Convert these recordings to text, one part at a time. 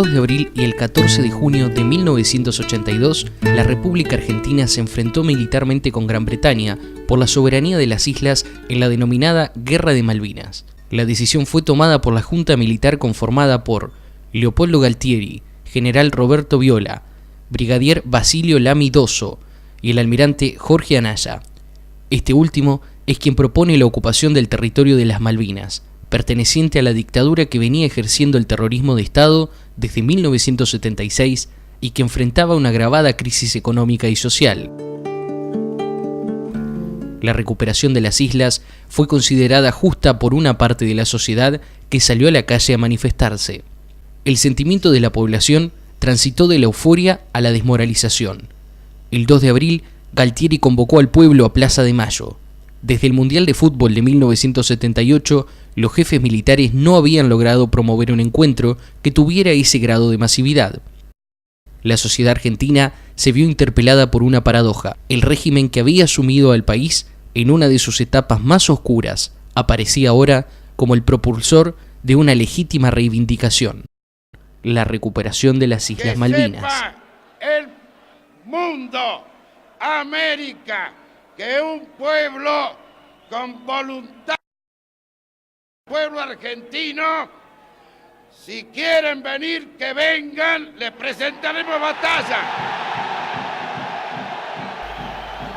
2 de abril y el 14 de junio de 1982, la República Argentina se enfrentó militarmente con Gran Bretaña por la soberanía de las islas en la denominada Guerra de Malvinas. La decisión fue tomada por la Junta Militar conformada por Leopoldo Galtieri, General Roberto Viola, Brigadier Basilio Lamy Dosso y el almirante Jorge Anaya. Este último es quien propone la ocupación del territorio de las Malvinas, perteneciente a la dictadura que venía ejerciendo el terrorismo de Estado desde 1976 y que enfrentaba una agravada crisis económica y social. La recuperación de las islas fue considerada justa por una parte de la sociedad que salió a la calle a manifestarse. El sentimiento de la población transitó de la euforia a la desmoralización. El 2 de abril, Galtieri convocó al pueblo a Plaza de Mayo. Desde el Mundial de Fútbol de 1978, los jefes militares no habían logrado promover un encuentro que tuviera ese grado de masividad. La sociedad argentina se vio interpelada por una paradoja. El régimen que había sumido al país en una de sus etapas más oscuras aparecía ahora como el propulsor de una legítima reivindicación: la recuperación de las Islas Malvinas. Sepa el mundo, América, que un pueblo con voluntad, pueblo argentino, si quieren venir, que vengan, les presentaremos batalla.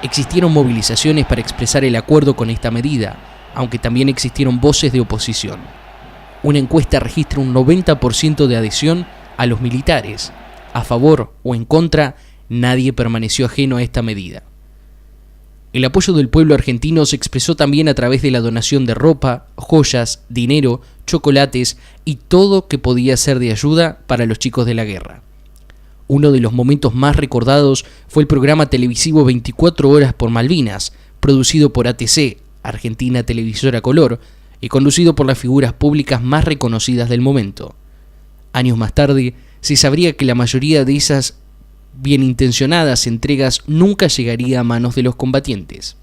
Existieron movilizaciones para expresar el acuerdo con esta medida, aunque también existieron voces de oposición. Una encuesta registra un 90% de adhesión a los militares. A favor o en contra, nadie permaneció ajeno a esta medida. El apoyo del pueblo argentino se expresó también a través de la donación de ropa, joyas, dinero, chocolates y todo que podía ser de ayuda para los chicos de la guerra. Uno de los momentos más recordados fue el programa televisivo 24 horas por Malvinas, producido por ATC, Argentina Televisora Color, y conducido por las figuras públicas más reconocidas del momento. Años más tarde, se sabría que la mayoría de esas bien intencionadas entregas nunca llegaría a manos de los combatientes.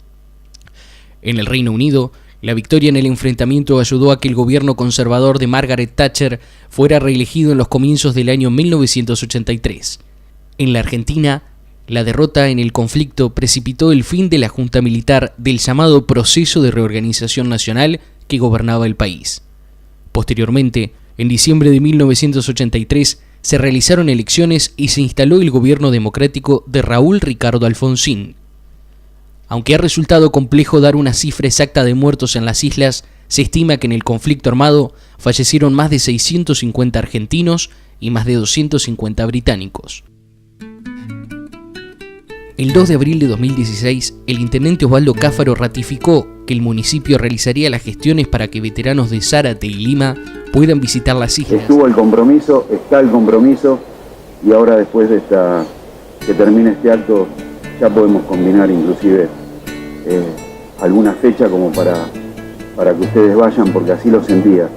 En el Reino Unido, la victoria en el enfrentamiento ayudó a que el gobierno conservador de Margaret Thatcher fuera reelegido en los comienzos del año 1983. En la Argentina, la derrota en el conflicto precipitó el fin de la junta militar del llamado Proceso de Reorganización Nacional que gobernaba el país. Posteriormente, en diciembre de 1983, se realizaron elecciones y se instaló el gobierno democrático de Raúl Ricardo Alfonsín. Aunque ha resultado complejo dar una cifra exacta de muertos en las islas, se estima que en el conflicto armado fallecieron más de 650 argentinos y más de 250 británicos. El 2 de abril de 2016, el intendente Osvaldo Cáfaro ratificó que el municipio realizaría las gestiones para que veteranos de Zárate y Lima puedan visitar las islas. Estuvo el compromiso, está el compromiso, y ahora después de que termine este acto ya podemos combinar inclusive alguna fecha como para que ustedes vayan, porque así lo sentía.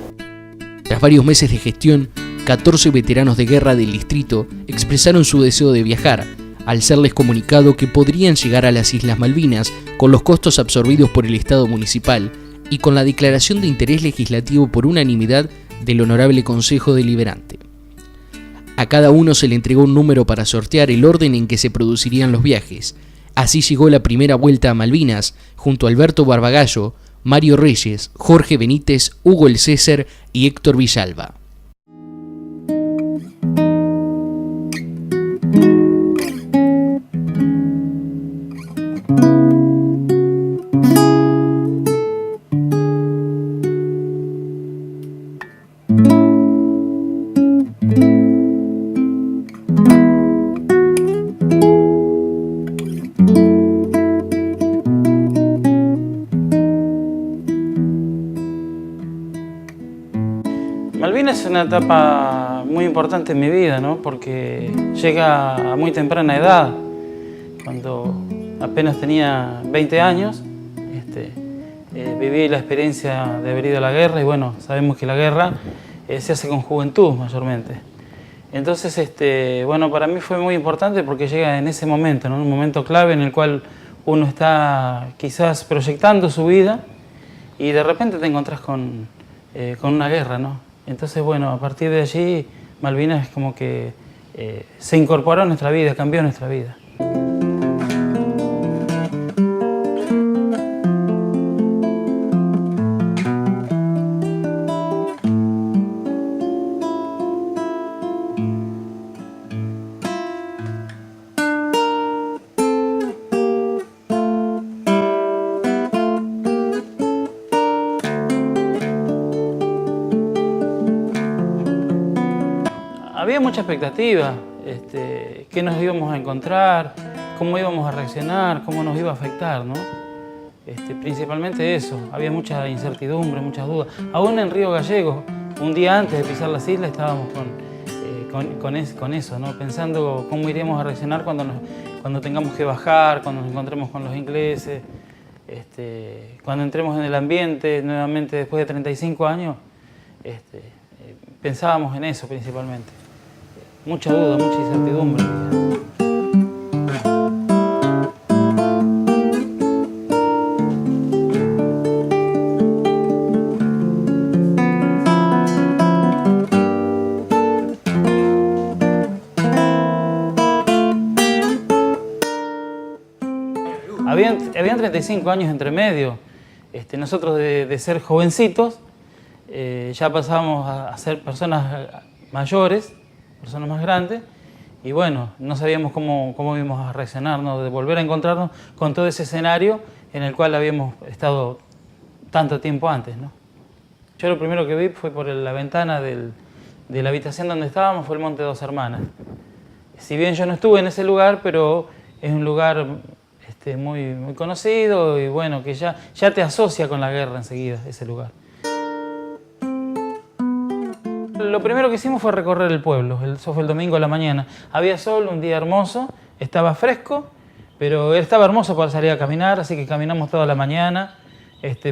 Tras varios meses de gestión, 14 veteranos de guerra del distrito expresaron su deseo de viajar, al serles comunicado que podrían llegar a las Islas Malvinas con los costos absorbidos por el Estado municipal y con la declaración de interés legislativo por unanimidad del Honorable Consejo Deliberante. A cada uno se le entregó un número para sortear el orden en que se producirían los viajes. Así llegó la primera vuelta a Malvinas, junto a Alberto Barbagallo, Mario Reyes, Jorge Benítez, Hugo El César y Héctor Villalba. Malvinas es una etapa muy importante en mi vida, ¿no? Porque llega a muy temprana edad. Cuando apenas tenía 20 años, viví la experiencia de haber ido a la guerra, y bueno, sabemos que la guerra se hace con juventud mayormente. Entonces, bueno, para mí fue muy importante porque llega en ese momento, ¿no? Un momento clave en el cual uno está quizás proyectando su vida y de repente te encontrás con una guerra, ¿no? Entonces, bueno, a partir de allí Malvinas es como que se incorporó a nuestra vida, cambió nuestra vida. Había mucha expectativa, qué nos íbamos a encontrar, cómo íbamos a reaccionar, cómo nos iba a afectar, ¿no? Principalmente eso, había mucha incertidumbre, muchas dudas. Aún en Río Gallegos, un día antes de pisar las islas, estábamos con eso, ¿no? Pensando cómo iríamos a reaccionar cuando tengamos que bajar, cuando nos encontremos con los ingleses, cuando entremos en el ambiente nuevamente después de 35 años, pensábamos en eso principalmente. Mucha duda, mucha incertidumbre. Habían 35 años entre medio. Nosotros de ser jovencitos ya pasábamos a ser personas mayores, personas más grandes, y bueno, no sabíamos cómo íbamos a reaccionar, ¿no? De volver a encontrarnos con todo ese escenario en el cual habíamos estado tanto tiempo antes, ¿no? Yo lo primero que vi fue por la ventana de la habitación donde estábamos, fue el Monte Dos Hermanas. Si bien yo no estuve en ese lugar, pero es un lugar muy conocido y bueno, que ya te asocia con la guerra enseguida, ese lugar. Lo primero que hicimos fue recorrer el pueblo, eso fue el domingo a la mañana. Había sol, un día hermoso, estaba fresco, pero estaba hermoso para salir a caminar, así que caminamos toda la mañana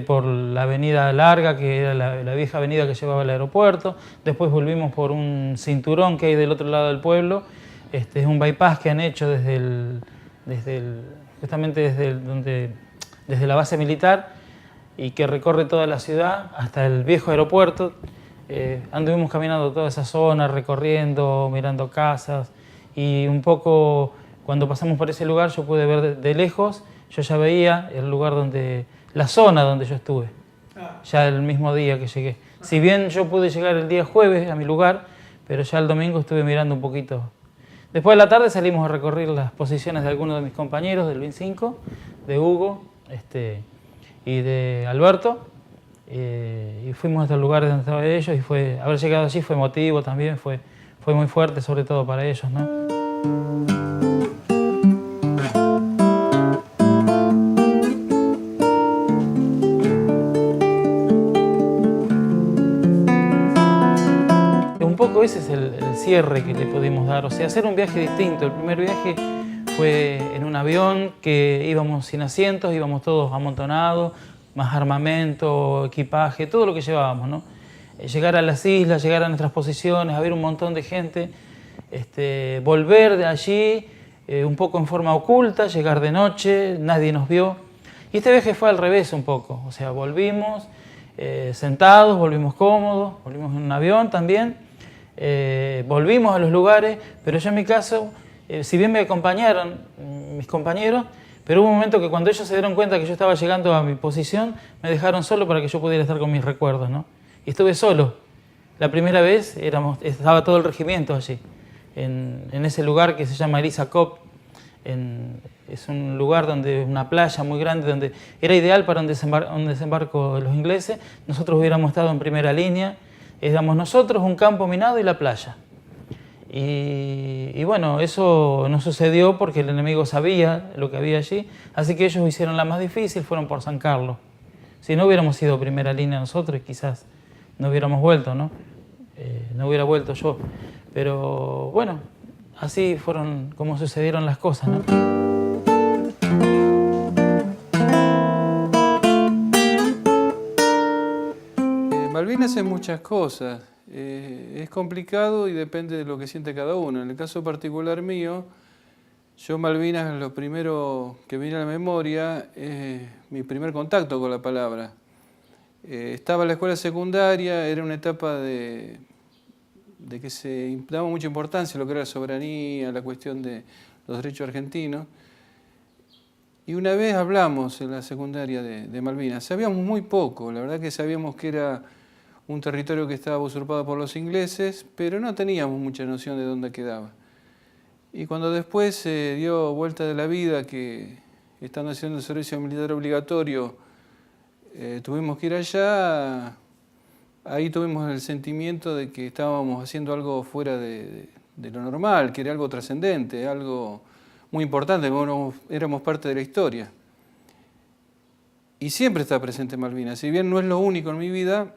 por la avenida larga, que era la vieja avenida que llevaba al aeropuerto. Después volvimos por un cinturón que hay del otro lado del pueblo. Es un bypass que han hecho justamente desde la base militar y que recorre toda la ciudad hasta el viejo aeropuerto. Anduvimos caminando toda esa zona, recorriendo, mirando casas, y un poco cuando pasamos por ese lugar yo pude ver de lejos, yo ya veía el lugar la zona donde yo estuve, ya el mismo día que llegué. Si bien yo pude llegar el día jueves a mi lugar, pero ya el domingo estuve mirando un poquito. Después de la tarde salimos a recorrer las posiciones de algunos de mis compañeros del 25, de Hugo y de Alberto. Y fuimos hasta el lugar donde estaban ellos, y haber llegado allí fue emotivo también, fue muy fuerte, sobre todo para ellos, ¿no? Un poco ese es el cierre que le pudimos dar, o sea, hacer un viaje distinto. El primer viaje fue en un avión que íbamos sin asientos, íbamos todos amontonados, más armamento, equipaje, todo lo que llevábamos, ¿no? Llegar a las islas, llegar a nuestras posiciones, a ver un montón de gente, volver de allí un poco en forma oculta, llegar de noche, nadie nos vio. Y este viaje fue al revés un poco, o sea, volvimos sentados, volvimos cómodos, volvimos en un avión también, volvimos a los lugares, pero yo en mi caso, si bien me acompañaron mis compañeros, pero hubo un momento que cuando ellos se dieron cuenta que yo estaba llegando a mi posición, me dejaron solo para que yo pudiera estar con mis recuerdos, ¿no? Y estuve solo. La primera vez estaba todo el regimiento allí, en ese lugar que se llama Elisa Cop. Es un lugar una playa muy grande, donde era ideal para un desembarco de los ingleses. Nosotros hubiéramos estado en primera línea. Éramos nosotros, un campo minado y la playa. Y bueno, eso no sucedió porque el enemigo sabía lo que había allí, así que ellos hicieron la más difícil, fueron por San Carlos. Si no hubiéramos sido primera línea nosotros, quizás no hubiéramos vuelto, ¿no? No hubiera vuelto yo. Pero bueno, así fueron como sucedieron las cosas, ¿no? Malvinas es muchas cosas. Es complicado y depende de lo que siente cada uno. En el caso particular mío, yo Malvinas, lo primero que viene a la memoria es mi primer contacto con la palabra. Estaba en la escuela secundaria, era una etapa de de que se daba mucha importancia a lo que era la soberanía, la cuestión de los derechos argentinos. Y una vez hablamos en la secundaria de Malvinas. Sabíamos muy poco, la verdad que sabíamos que era un territorio que estaba usurpado por los ingleses, pero no teníamos mucha noción de dónde quedaba. Y cuando después se dio vuelta de la vida, que estando haciendo el servicio militar obligatorio, tuvimos que ir allá, ahí tuvimos el sentimiento de que estábamos haciendo algo fuera de lo normal, que era algo trascendente, algo muy importante, éramos parte de la historia. Y siempre está presente Malvinas, si bien no es lo único en mi vida,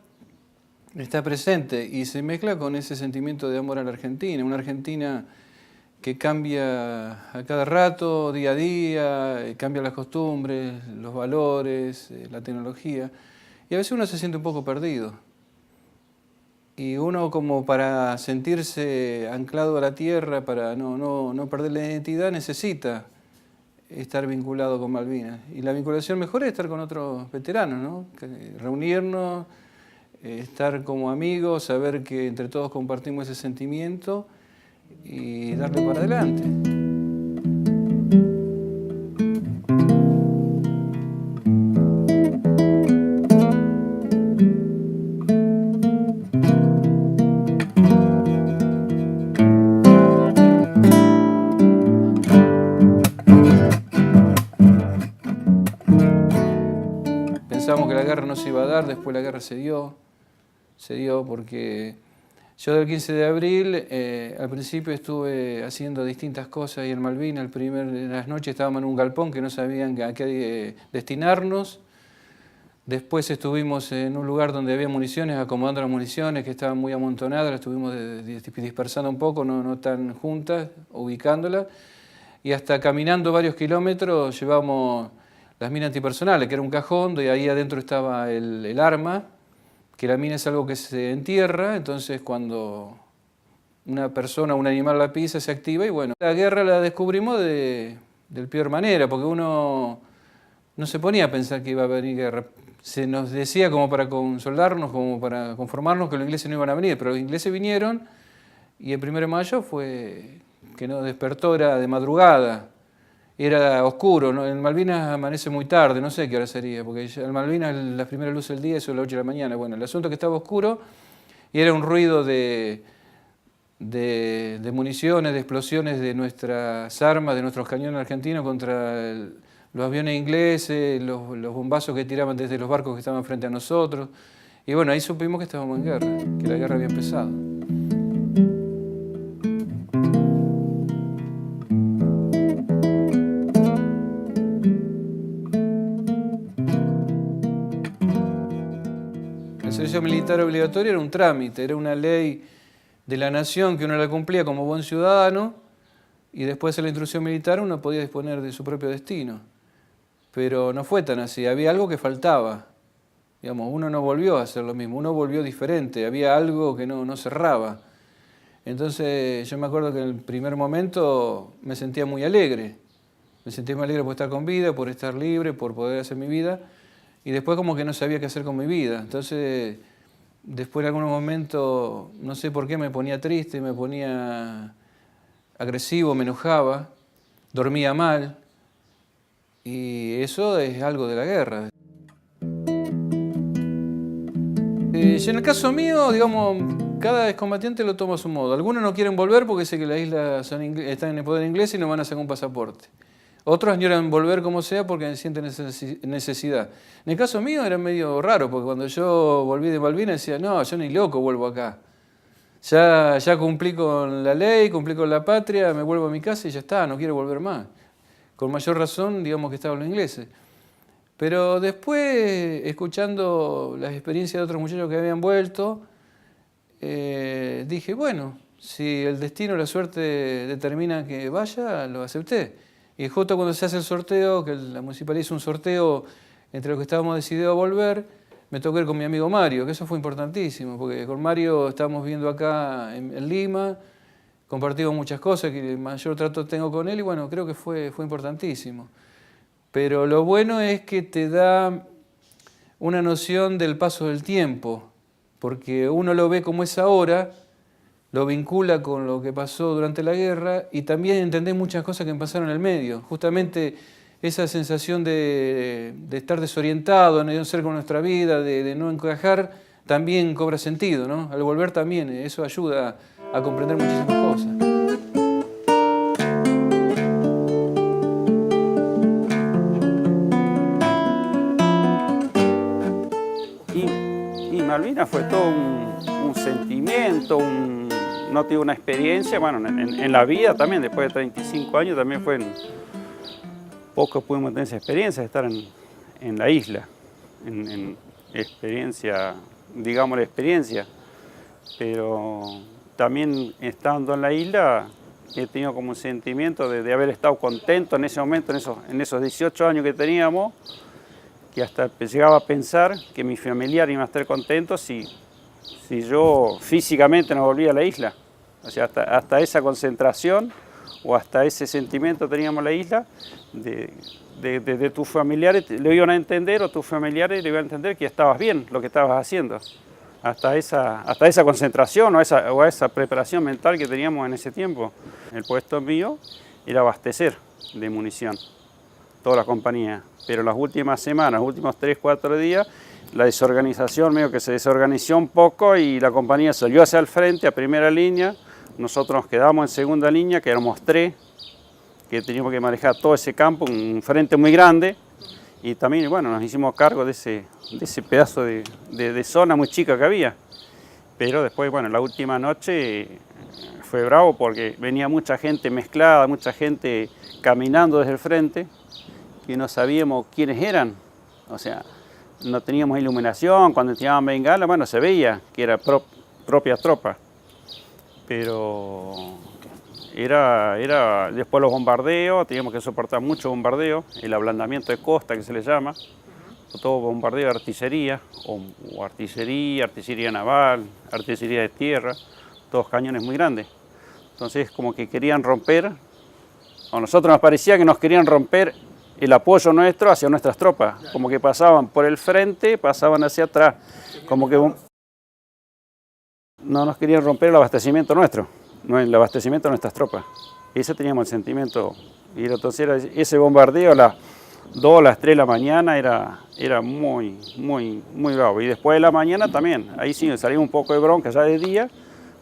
está presente y se mezcla con ese sentimiento de amor a la Argentina, una Argentina que cambia a cada rato, día a día, cambia las costumbres, los valores, la tecnología, y a veces uno se siente un poco perdido. Y uno, como para sentirse anclado a la tierra, para no perder la identidad, necesita estar vinculado con Malvinas. Y la vinculación mejor es estar con otros veteranos, ¿no? Reunirnos, estar como amigos, saber que entre todos compartimos ese sentimiento y darle para adelante. Pensábamos que la guerra no se iba a dar, después la guerra se dio porque yo del 15 de abril al principio estuve haciendo distintas cosas ahí en Malvinas. Las noches estábamos en un galpón que no sabían a qué destinarnos. Después estuvimos en un lugar donde había municiones, acomodando las municiones que estaban muy amontonadas, las estuvimos dispersando un poco, no tan juntas, ubicándolas. Y hasta caminando varios kilómetros llevamos las minas antipersonales, que era un cajón, y ahí adentro estaba el arma, que la mina es algo que se entierra, entonces cuando una persona o un animal la pisa se activa y bueno. La guerra la descubrimos de peor manera, porque uno no se ponía a pensar que iba a venir guerra. Se nos decía como para consolarnos, como para conformarnos que los ingleses no iban a venir, pero los ingleses vinieron y el 1 de mayo fue que nos despertó, era de madrugada. Era oscuro, ¿no? En Malvinas amanece muy tarde, no sé qué hora sería, porque en Malvinas la primera luz del día es a las 8 de la mañana. Bueno, el asunto es que estaba oscuro y era un ruido de municiones, de explosiones de nuestras armas, de nuestros cañones argentinos contra los aviones ingleses, los bombazos que tiraban desde los barcos que estaban frente a nosotros. Y bueno, ahí supimos que estábamos en guerra, que la guerra había empezado. El servicio militar obligatorio era un trámite, era una ley de la nación que uno la cumplía como buen ciudadano y después de la instrucción militar uno podía disponer de su propio destino. Pero no fue tan así, había algo que faltaba. Digamos, uno no volvió a hacer lo mismo, uno volvió diferente, había algo que no cerraba. Entonces yo me acuerdo que en el primer momento me sentía muy alegre. Me sentía muy alegre por estar con vida, por estar libre, por poder hacer mi vida. Y después como que no sabía qué hacer con mi vida. Entonces, después en algunos momentos, no sé por qué, me ponía triste, me ponía agresivo, me enojaba, dormía mal. Y eso es algo de la guerra. Y en el caso mío, digamos, cada excombatiente lo toma a su modo. Algunos no quieren volver porque dicen que las islas están en el poder inglés y no van a sacar un pasaporte. Otros añoran volver como sea porque sienten necesidad. En el caso mío era medio raro, porque cuando yo volví de Malvinas decía, no, yo ni loco vuelvo acá. Ya cumplí con la ley, cumplí con la patria, me vuelvo a mi casa y ya está, no quiero volver más. Con mayor razón, digamos que estaban los ingleses. Pero después, escuchando las experiencias de otros muchachos que habían vuelto, dije, bueno, si el destino, la suerte determina que vaya, lo acepté. Y justo cuando se hace el sorteo, que la municipalidad hizo un sorteo entre los que estábamos decididos a volver, me tocó ir con mi amigo Mario, que eso fue importantísimo, porque con Mario estábamos viviendo acá en Lima, compartimos muchas cosas, que el mayor trato tengo con él, y bueno, creo que fue importantísimo. Pero lo bueno es que te da una noción del paso del tiempo, porque uno lo ve como es ahora, lo vincula con lo que pasó durante la guerra y también entendés muchas cosas que pasaron en el medio. Justamente esa sensación de estar desorientado, de no ser con nuestra vida, de no encajar, también cobra sentido, ¿no? Al volver también, eso ayuda a comprender muchísimas cosas. Y Malvinas fue todo un sentimiento, no tuve una experiencia, bueno, en la vida también, después de 35 años también pocos pudimos tener esa experiencia de estar en la isla, en experiencia, digamos la experiencia, pero también estando en la isla he tenido como un sentimiento de haber estado contento en ese momento, en esos 18 años que teníamos, que hasta llegaba a pensar que mi familiar iba a estar contento si yo físicamente no volvía a la isla. O sea, hasta esa concentración o hasta ese sentimiento teníamos la isla de tus familiares, le iban a entender, o tus familiares le iban a entender que estabas bien lo que estabas haciendo. Hasta esa concentración o a esa preparación mental que teníamos en ese tiempo. El puesto mío era abastecer de munición toda la compañía, pero las últimas semanas, los últimos 3, 4 días, la desorganización medio que se desorganizó un poco y la compañía salió hacia el frente a primera línea, nosotros nos quedamos en segunda línea, que éramos 3, que teníamos que manejar todo ese campo, un frente muy grande, y también, bueno, nos hicimos cargo de ese pedazo de zona muy chica que había. Pero después, bueno, la última noche fue bravo porque venía mucha gente mezclada, mucha gente caminando desde el frente, que no sabíamos quiénes eran. O sea, no teníamos iluminación, cuando tiraban bengala, bueno, se veía que era propia tropa. Pero era después los bombardeos, teníamos que soportar mucho bombardeo, el ablandamiento de costa que se le llama, todo bombardeo de artillería, o artillería naval, artillería de tierra, todos cañones muy grandes. Entonces como que querían romper, a nosotros nos parecía que nos querían romper el apoyo nuestro hacia nuestras tropas, como que pasaban por el frente, pasaban hacia atrás, como que no nos querían romper el abastecimiento nuestro, el abastecimiento de nuestras tropas. Ese teníamos el sentimiento, y entonces ese bombardeo a las 2, las 3 de la mañana era muy bravo. Y después de la mañana también, ahí sí salimos un poco de bronca ya de día,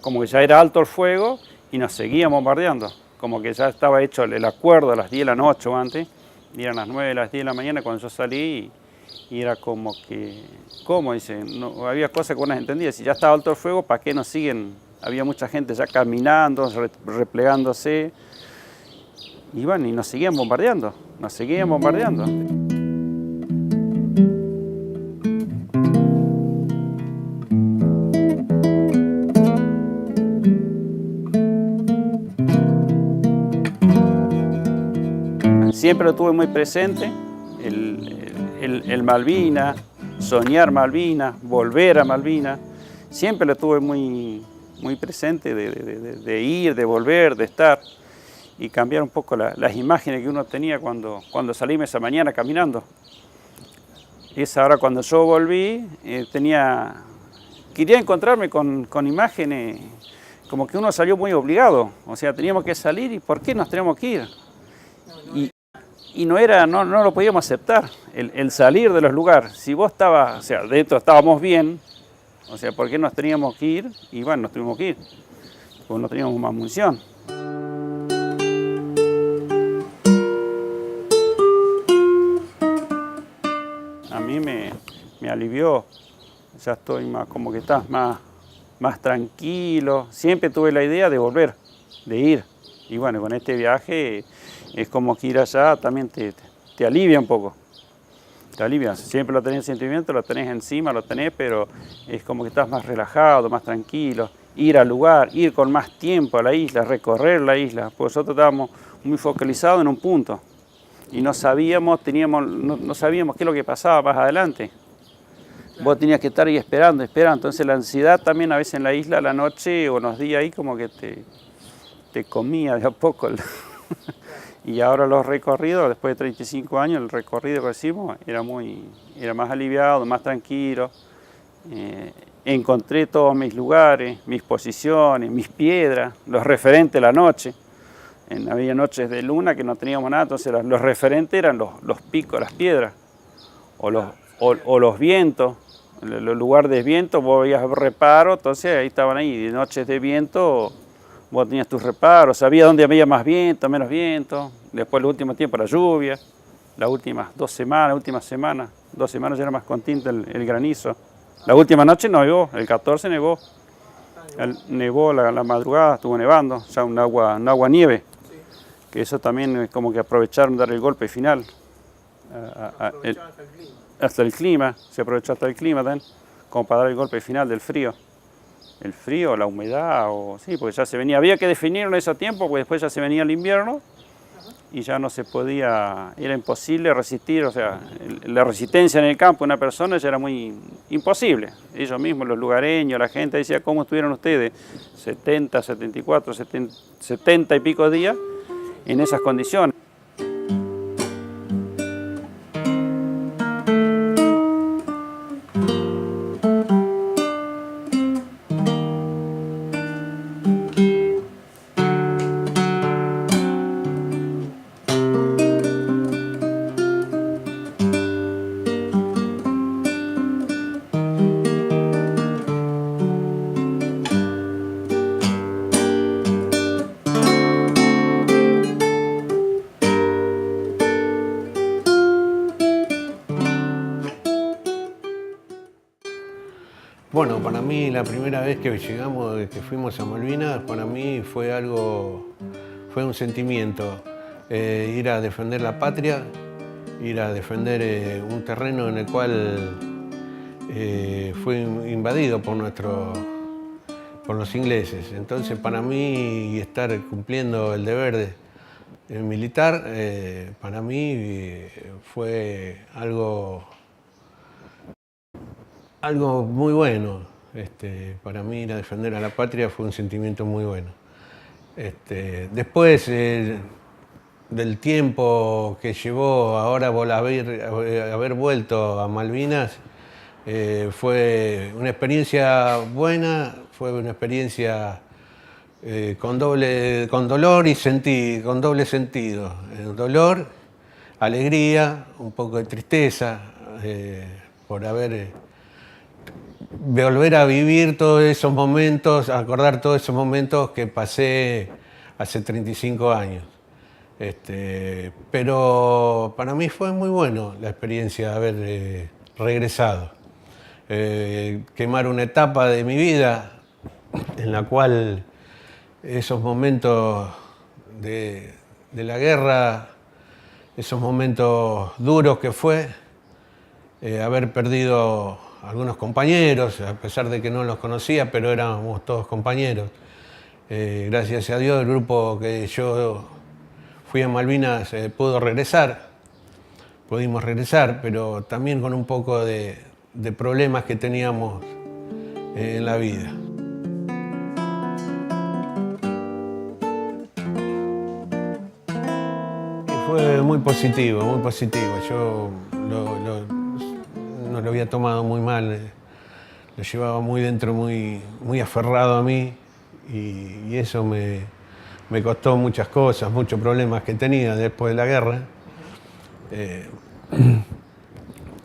como que ya era alto el fuego y nos seguían bombardeando, como que ya estaba hecho el acuerdo a las 10 de la noche o antes, y eran las 9, las 10 de la mañana cuando yo salí y era como que, ¿cómo? Dice, no, había cosas que uno no entendía, si ya estaba alto el fuego, ¿para qué nos siguen? Había mucha gente ya caminando, replegándose, y bueno, y nos seguían bombardeando, Siempre lo tuve muy presente, el Malvinas, soñar Malvinas, volver a Malvinas, siempre lo tuve muy presente de ir, de volver, de estar y cambiar un poco las imágenes que uno tenía cuando salimos esa mañana caminando. Ahora cuando yo volví, quería encontrarme con imágenes, como que uno salió muy obligado, o sea, teníamos que salir y ¿por qué nos teníamos que ir? Y no lo podíamos aceptar, el salir de los lugares. Si vos estabas, o sea, dentro estábamos bien, o sea, ¿por qué nos teníamos que ir? Y bueno, nos tuvimos que ir, porque no teníamos más munición. A mí me alivió, ya estoy más, como que estás más tranquilo. Siempre tuve la idea de volver, de ir. Y bueno, con este viaje es como que ir allá también te alivia un poco. Te alivia, siempre lo tenés el sentimiento, lo tenés encima, pero es como que estás más relajado, más tranquilo. Ir al lugar, ir con más tiempo a la isla, recorrer la isla. Porque nosotros estábamos muy focalizados en un punto y no sabíamos qué es lo que pasaba más adelante. Vos tenías que estar ahí esperando. Entonces la ansiedad también a veces en la isla, a la noche o los días ahí como que te comía de a poco. Y ahora los recorridos, después de 35 años, el recorrido que hicimos era más aliviado, más tranquilo. encontré todos mis lugares, mis posiciones, mis piedras, los referentes de la noche. Había noches de luna que no teníamos nada, entonces los referentes eran los picos, las piedras, o los vientos. En los lugares de viento vos veías reparos, entonces ahí estaban ahí, de noches de viento vos tenías tus reparos, sabías dónde había más viento, menos viento. Después el último tiempo la lluvia, las últimas 2 semanas, 2 semanas ya era más continta el granizo. La última noche nevó, el 14 nevó, nevó la madrugada, estuvo nevando, ya un agua nieve, que eso también es como que aprovecharon dar el golpe final. Hasta el clima, se aprovechó hasta el clima también, como para dar el golpe final del frío. El frío, la humedad, sí, porque ya se venía, había que definirlo en ese tiempo, porque después ya se venía el invierno y ya no se podía, era imposible resistir, o sea, la resistencia en el campo de una persona ya era muy imposible. Ellos mismos, los lugareños, la gente decía, ¿cómo estuvieron ustedes 70, 74, 70 y pico días en esas condiciones? Bueno, para mí la primera vez que llegamos, que fuimos a Malvinas, para mí fue un sentimiento. Ir a defender la patria, ir a defender un terreno en el cual fue invadido por los ingleses. Entonces para mí estar cumpliendo el deber militar, para mí fue algo muy bueno. Para mí ir a defender a la patria fue un sentimiento muy bueno. Después del tiempo que llevó ahora haber vuelto a Malvinas, fue una experiencia buena, fue una experiencia con dolor y con doble sentido. Dolor, alegría, un poco de tristeza por volver a vivir todos esos momentos, acordar todos esos momentos que pasé hace 35 años. Pero para mí fue muy bueno la experiencia de haber regresado. Quemar una etapa de mi vida en la cual esos momentos de la guerra, esos momentos duros que fue, haber perdido algunos compañeros, a pesar de que no los conocía, pero éramos todos compañeros. Gracias a Dios el grupo que yo fui a Malvinas pudimos regresar, pero también con un poco de problemas que teníamos en la vida. Y fue muy positivo, muy positivo. Yo no lo había tomado muy mal, lo llevaba muy dentro, muy aferrado a mí, y eso me costó muchas cosas, muchos problemas que tenía después de la guerra.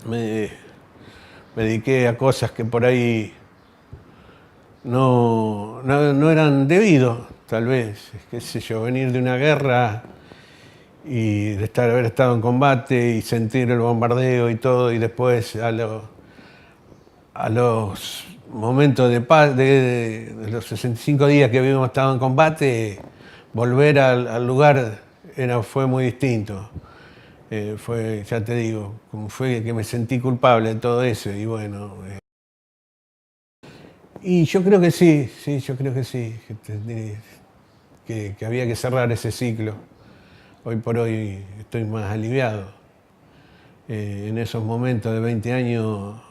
Me dediqué a cosas que por ahí no eran debidos, tal vez, qué sé yo, venir de una guerra y de haber estado en combate y sentir el bombardeo y todo, y después a los momentos de paz, de los 65 días que habíamos estado en combate, volver al lugar fue muy distinto. Ya te digo, como fue que me sentí culpable de todo eso, y bueno. Y yo creo que sí, yo creo que sí, que había que cerrar ese ciclo. Hoy por hoy estoy más aliviado. En esos momentos de 20 años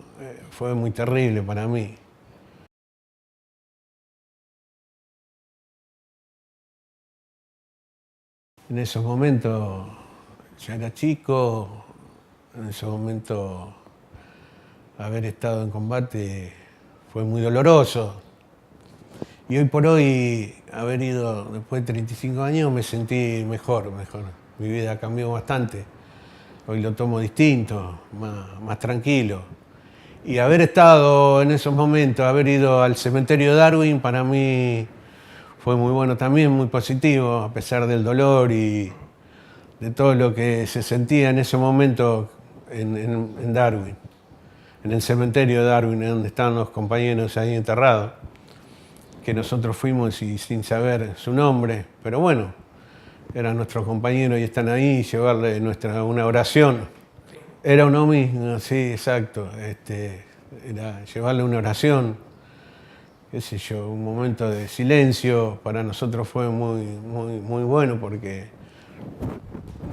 fue muy terrible para mí. En esos momentos ya era chico, en esos momentos haber estado en combate fue muy doloroso. Y hoy por hoy, haber ido después de 35 años, me sentí mejor. Mi vida cambió bastante. Hoy lo tomo distinto, más tranquilo. Y haber estado en esos momentos, haber ido al cementerio de Darwin, para mí fue muy bueno también, muy positivo, a pesar del dolor y de todo lo que se sentía en ese momento en Darwin, en el cementerio de Darwin, donde estaban los compañeros ahí enterrados, que nosotros fuimos y sin saber su nombre, pero bueno, eran nuestros compañeros y están ahí, llevarle una oración. Era uno mismo, sí, exacto. Era llevarle una oración, qué sé yo, un momento de silencio. Para nosotros fue muy bueno porque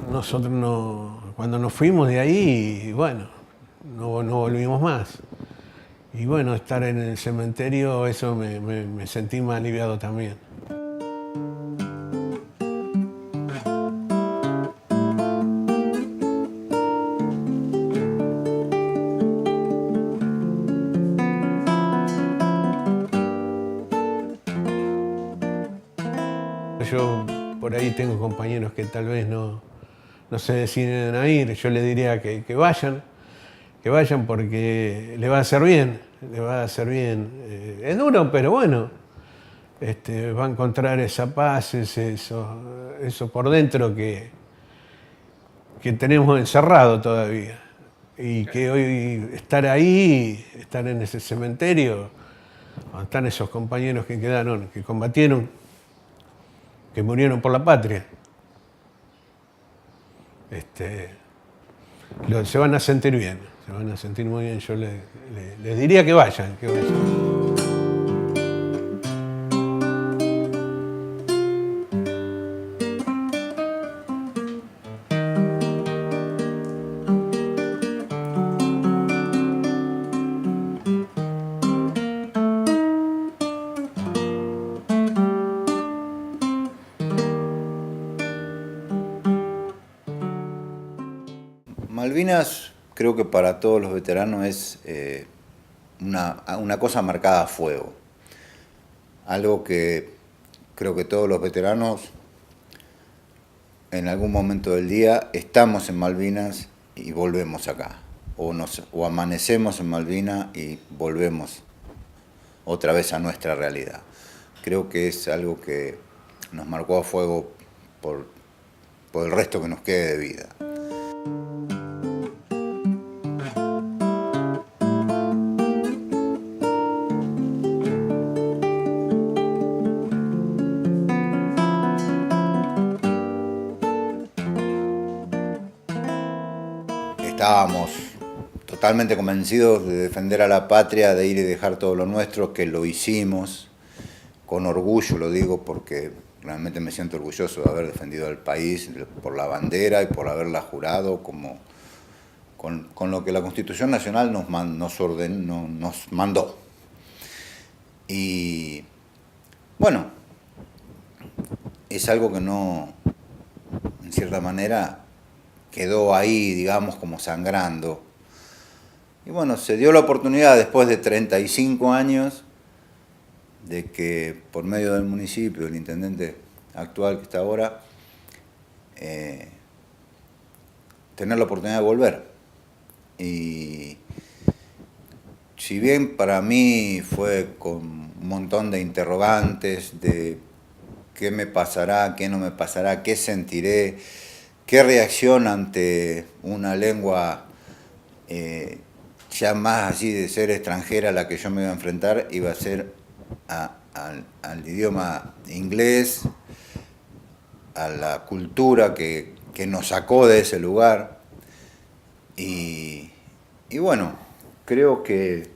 nosotros cuando nos fuimos de ahí, bueno, no volvimos más. Y bueno, estar en el cementerio, eso me sentí más aliviado también. Yo por ahí tengo compañeros que tal vez no se deciden a ir. Yo les diría que vayan porque le va a hacer bien, es duro, pero bueno, va a encontrar esa paz, eso por dentro que tenemos encerrado todavía. Y que hoy estar ahí, estar en ese cementerio, donde están esos compañeros que quedaron, que combatieron, que murieron por la patria, se van a sentir bien, se van a sentir muy bien. Yo les diría que vayan. Malvinas, creo que para todos los veteranos es una cosa marcada a fuego. Algo que creo que todos los veteranos en algún momento del día estamos en Malvinas y volvemos acá. O amanecemos en Malvinas y volvemos otra vez a nuestra realidad. Creo que es algo que nos marcó a fuego por el resto que nos quede de vida. Estábamos totalmente convencidos de defender a la patria, de ir y dejar todo lo nuestro, que lo hicimos, con orgullo lo digo porque realmente me siento orgulloso de haber defendido al país por la bandera y por haberla jurado con lo que la Constitución Nacional nos mandó. Y bueno, es algo que no, en cierta manera, quedó ahí, digamos, como sangrando. Y bueno, se dio la oportunidad después de 35 años de que por medio del municipio, el intendente actual que está ahora, tener la oportunidad de volver. Y si bien para mí fue con un montón de interrogantes de qué me pasará, qué no me pasará, qué sentiré, qué reacción ante una lengua ya más así de ser extranjera a la que yo me iba a enfrentar, iba a ser al idioma inglés, a la cultura que nos sacó de ese lugar. Y bueno, creo que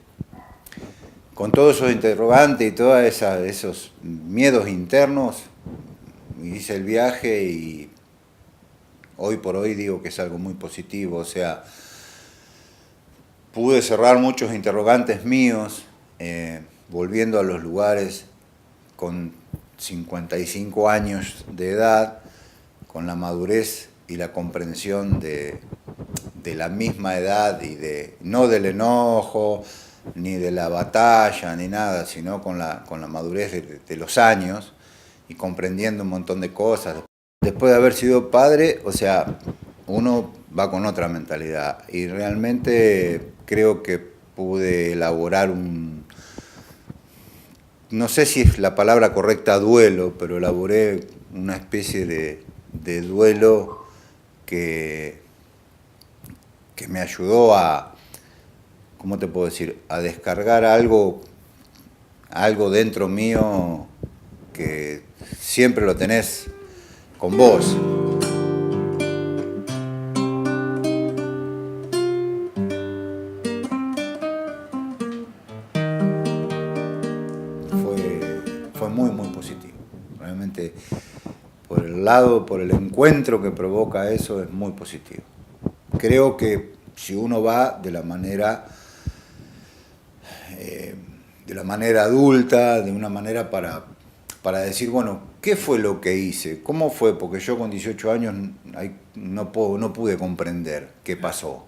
con todos esos interrogantes y todos esos miedos internos, hice el viaje y hoy por hoy digo que es algo muy positivo. O sea, pude cerrar muchos interrogantes míos, volviendo a los lugares con 55 años de edad, con la madurez y la comprensión de la misma edad y no del enojo, ni de la batalla, ni nada, sino con la madurez de los años y comprendiendo un montón de cosas. Después de haber sido padre, o sea, uno va con otra mentalidad y realmente creo que pude elaborar no sé si es la palabra correcta duelo, pero elaboré una especie de duelo que me ayudó a, ¿cómo te puedo decir?, a descargar algo dentro mío que siempre lo tenés con vos. Fue muy, muy positivo. Realmente, por el encuentro que provoca eso, es muy positivo. Creo que si uno va de la manera adulta, de una manera para decir, bueno, ¿qué fue lo que hice? ¿Cómo fue? Porque yo con 18 años no pude comprender qué pasó.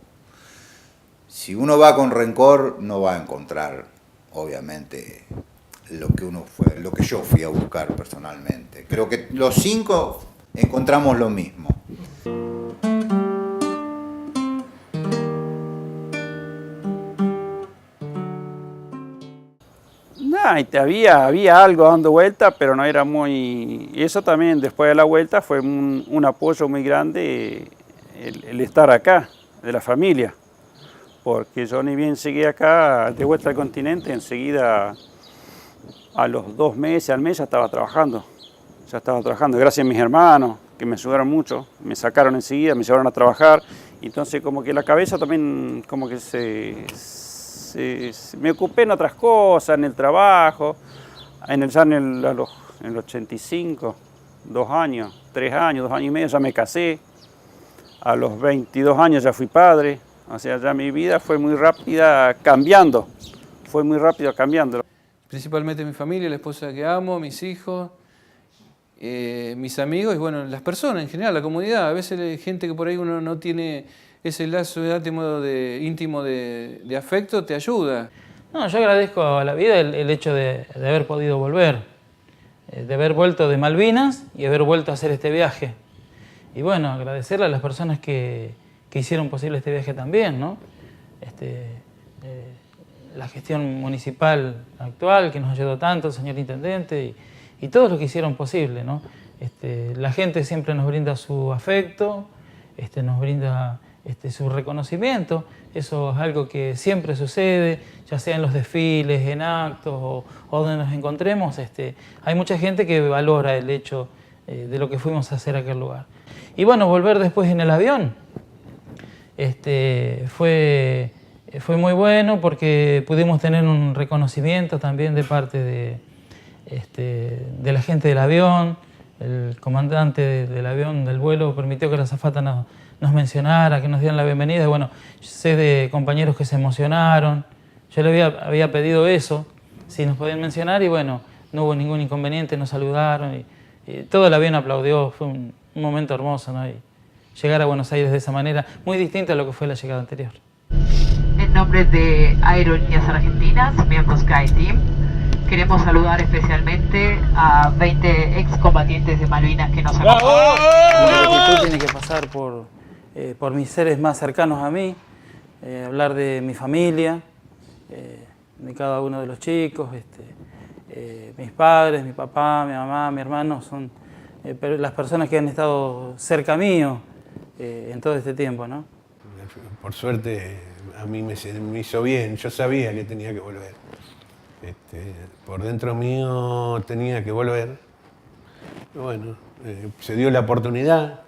Si uno va con rencor, no va a encontrar, obviamente, lo que yo fui a buscar personalmente. Creo que los 5 encontramos lo mismo. Había algo dando vuelta, pero no era muy... Y eso también, después de la vuelta, fue un apoyo muy grande el estar acá, de la familia. Porque yo ni bien llegué acá, de vuelta al continente, enseguida, a los 2 meses, al mes, ya estaba trabajando. Gracias a mis hermanos, que me ayudaron mucho. Me sacaron enseguida, me llevaron a trabajar. Entonces, como que la cabeza también, como que me ocupé en otras cosas, en el trabajo, en el 85, 2 años, 3 años, 2 años y medio ya me casé, a los 22 años ya fui padre, o sea, ya mi vida fue muy rápida cambiando, Principalmente mi familia, la esposa que amo, mis hijos, mis amigos y bueno, las personas en general, la comunidad. A veces hay gente que por ahí uno no tiene ese lazo íntimo de afecto, te ayuda. No, yo agradezco a la vida el hecho de haber podido volver, de haber vuelto de Malvinas y haber vuelto a hacer este viaje. Y bueno, agradecerle a las personas que hicieron posible este viaje también, ¿no? La gestión municipal actual que nos ayudó tanto, el señor intendente y todos los que hicieron posible, ¿no? La gente siempre nos brinda su afecto, nos brinda su reconocimiento. Eso es algo que siempre sucede, ya sea en los desfiles, en actos o donde nos encontremos. Hay mucha gente que valora el hecho de lo que fuimos a hacer a aquel lugar. Y bueno, volver después en el avión fue muy bueno porque pudimos tener un reconocimiento también de parte de la gente del avión. El comandante del avión, del vuelo, permitió que la azafata nos mencionara, que nos dieran la bienvenida. Y bueno, sé de compañeros que se emocionaron. Yo le había pedido eso, si nos podían mencionar, y bueno, no hubo ningún inconveniente, nos saludaron y todo el avión aplaudió. Fue un momento hermoso, ¿no? Y llegar a Buenos Aires de esa manera, muy distinta a lo que fue la llegada anterior. En nombre de Aerolíneas Argentinas, miembros SkyTeam, queremos saludar especialmente a 20 excombatientes de Malvinas que nos acompañan. La gratitud tiene que pasar por mis seres más cercanos a mí, hablar de mi familia, de cada uno de los chicos, mis padres, mi papá, mi mamá, mi hermano, son las personas que han estado cerca mío en todo este tiempo, ¿no? Por suerte a mí me hizo bien, yo sabía que tenía que volver. Por dentro mío tenía que volver. Bueno, se dio la oportunidad,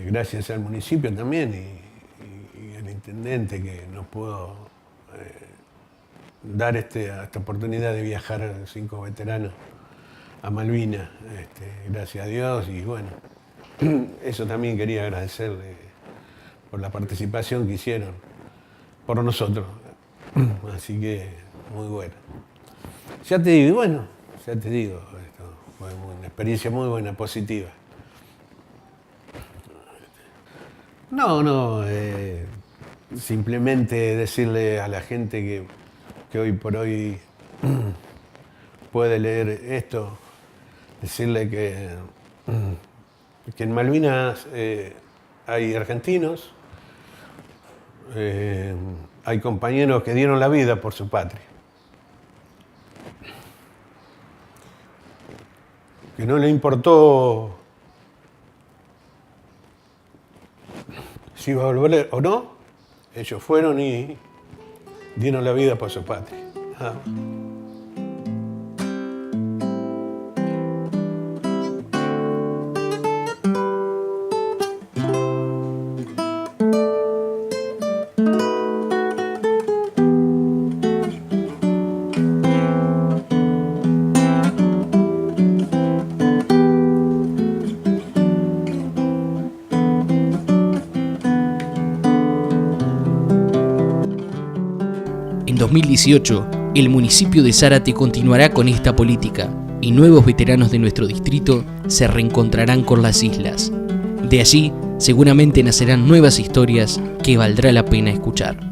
gracias al municipio también y al intendente que nos pudo dar esta oportunidad de viajar a 5 veteranos a Malvinas, gracias a Dios. Y bueno, eso también quería agradecerle por la participación que hicieron por nosotros. Así que muy bueno. Ya te digo, esto fue una experiencia muy buena, positiva. simplemente decirle a la gente que hoy por hoy puede leer esto, decirle que en Malvinas hay argentinos, hay compañeros que dieron la vida por su patria. Que no le importó si iba a volver o no, ellos fueron y dieron la vida por su patria. En 2018, el municipio de Zárate continuará con esta política y nuevos veteranos de nuestro distrito se reencontrarán con las islas. De allí, seguramente nacerán nuevas historias que valdrá la pena escuchar.